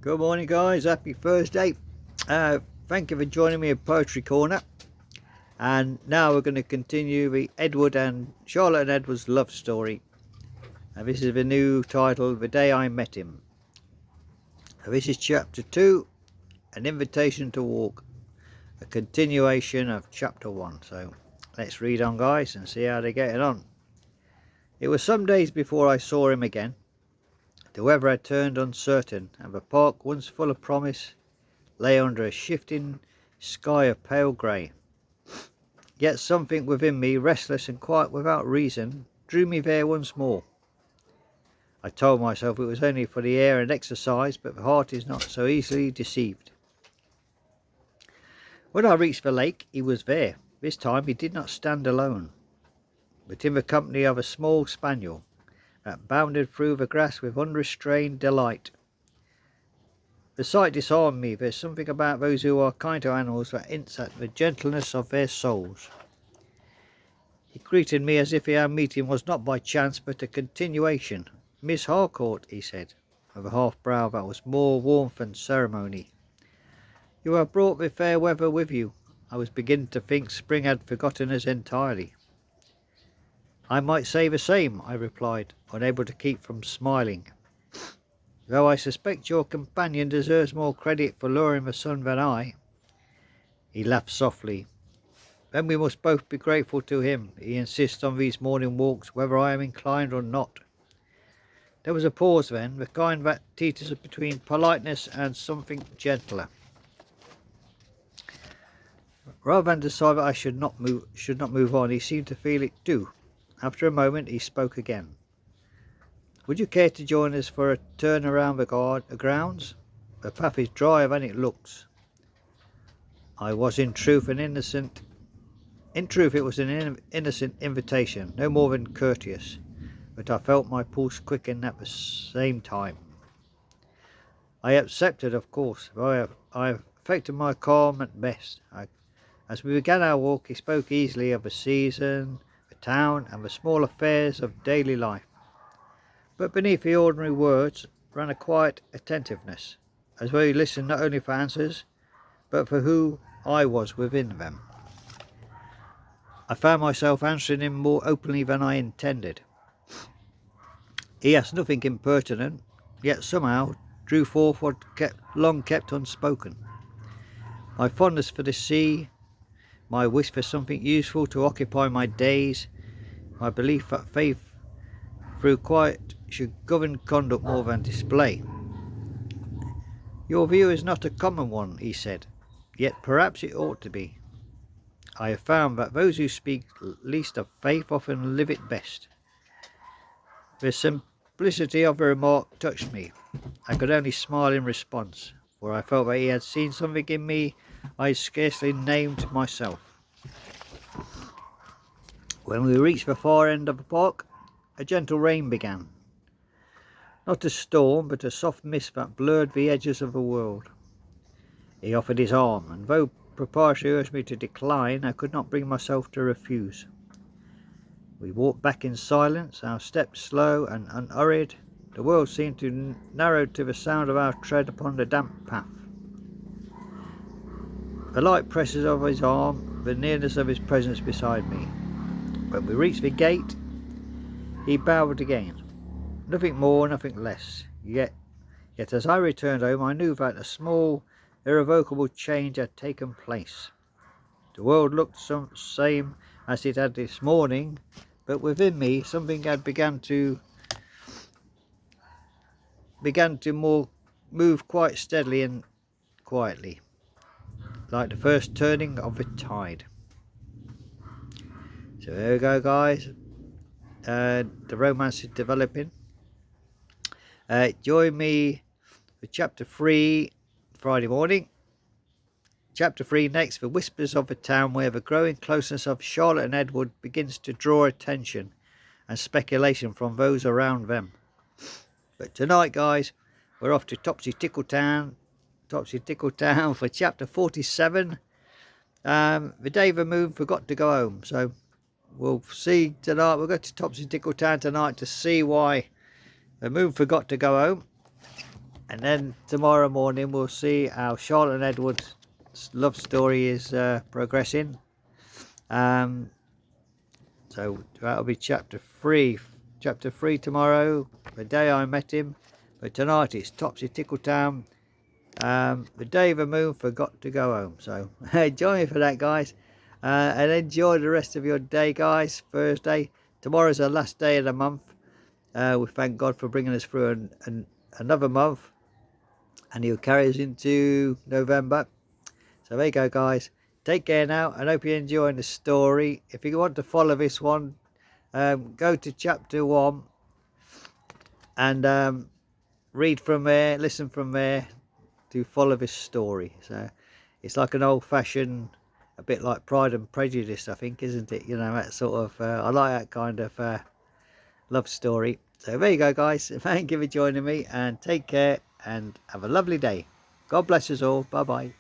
Good morning, guys. Happy Thursday. Thank you for joining me at Poetry Corner. And now we're going to continue the Edward and Charlotte and Edward's love story. And this is the new title, The Day I Met Him. And this is chapter 2, An Invitation to Walk, a continuation of chapter 1. So let's read on, guys, and see how they're getting on. It was some days before I saw him again. The weather had turned uncertain, and the park, once full of promise, lay under a shifting sky of pale grey. Yet something within me, restless and quite without reason, drew me there once more. I told myself it was only for the air and exercise, but the heart is not so easily deceived. When I reached the lake, he was there. This time he did not stand alone, but in the company of a small spaniel that bounded through the grass with unrestrained delight. The sight disarmed me. There's something about those who are kind to animals that hints at the gentleness of their souls. He greeted me as if our meeting was not by chance but a continuation. "Miss Harcourt," he said, with a half-brow that was more warmth than ceremony. "You have brought the fair weather with you." I was beginning to think spring had forgotten us entirely. "I might say the same," I replied, unable to keep from smiling. "Though I suspect your companion deserves more credit for luring the sun than I." He laughed softly. "Then we must both be grateful to him. He insists on these morning walks, whether I am inclined or not." There was a pause then, the kind that teeters between politeness and something gentler. Rather than decide that I should not move on, he seemed to feel it too. After a moment he spoke again. "Would you care to join us for a turn around the grounds? The path is drier than it looks." I was in truth it was an innocent invitation, no more than courteous, but I felt my pulse quicken at the same time. I accepted, of course, though I affected my calm at best. As we began our walk, he spoke easily of the season, the town, and the small affairs of daily life. But beneath the ordinary words ran a quiet attentiveness, as though he listened not only for answers, but for who I was within them. I found myself answering him more openly than I intended. He asked nothing impertinent, yet somehow drew forth what long kept unspoken. My fondness for the sea, my wish for something useful to occupy my days, my belief that faith through quiet should govern conduct more than display. "Your view is not a common one," he said, "yet perhaps it ought to be. I have found that those who speak least of faith often live it best." The simplicity of the remark touched me. I could only smile in response, for I felt that he had seen something in me I scarcely named myself. When we reached the far end of the park, a gentle rain began. Not a storm, but a soft mist that blurred the edges of the world. He offered his arm, and though propriety urged me to decline, I could not bring myself to refuse. We walked back in silence, our steps slow and unhurried. The world seemed to narrow to the sound of our tread upon the damp path. The light presses of his arm, the nearness of his presence beside me. When we reached the gate, he bowed again. Nothing more, nothing less. Yet as I returned home, I knew that a small, irrevocable change had taken place. The world looked the same as it had this morning, but within me something had begun to move quite steadily and quietly, like the first turning of a tide. So there we go, guys. The romance is developing. Join me for chapter 3 Friday morning. Chapter 3 next, The Whispers of the Town, where the growing closeness of Charlotte and Edward begins to draw attention and speculation from those around them. But tonight, guys, we're off to Topsy Tickle Town for chapter 47. The day the moon forgot to go home. So we'll see tonight. We'll go to Topsy Tickle Town tonight to see why the moon forgot to go home. And then tomorrow morning we'll see how Charlotte and Edward's love story is progressing. So that'll be chapter 3. Chapter 3 tomorrow, the day I met him. But tonight it's Topsy Tickletown. The day the moon forgot to go home. So join me for that, guys. And enjoy the rest of your day, guys. Thursday. Tomorrow's the last day of the month. We thank God for bringing us through another month. And he'll carry us into November. So there you go, guys. Take care now, and hope you're enjoying the story. If you want to follow this one, go to chapter 1 and read from there, listen from there to follow this story. So it's like an old-fashioned, a bit like Pride and Prejudice, I think, isn't it? You know, that sort of, I like that kind of love story. So there you go, guys. Thank you for joining me, and take care and have a lovely day. God bless us all. Bye bye.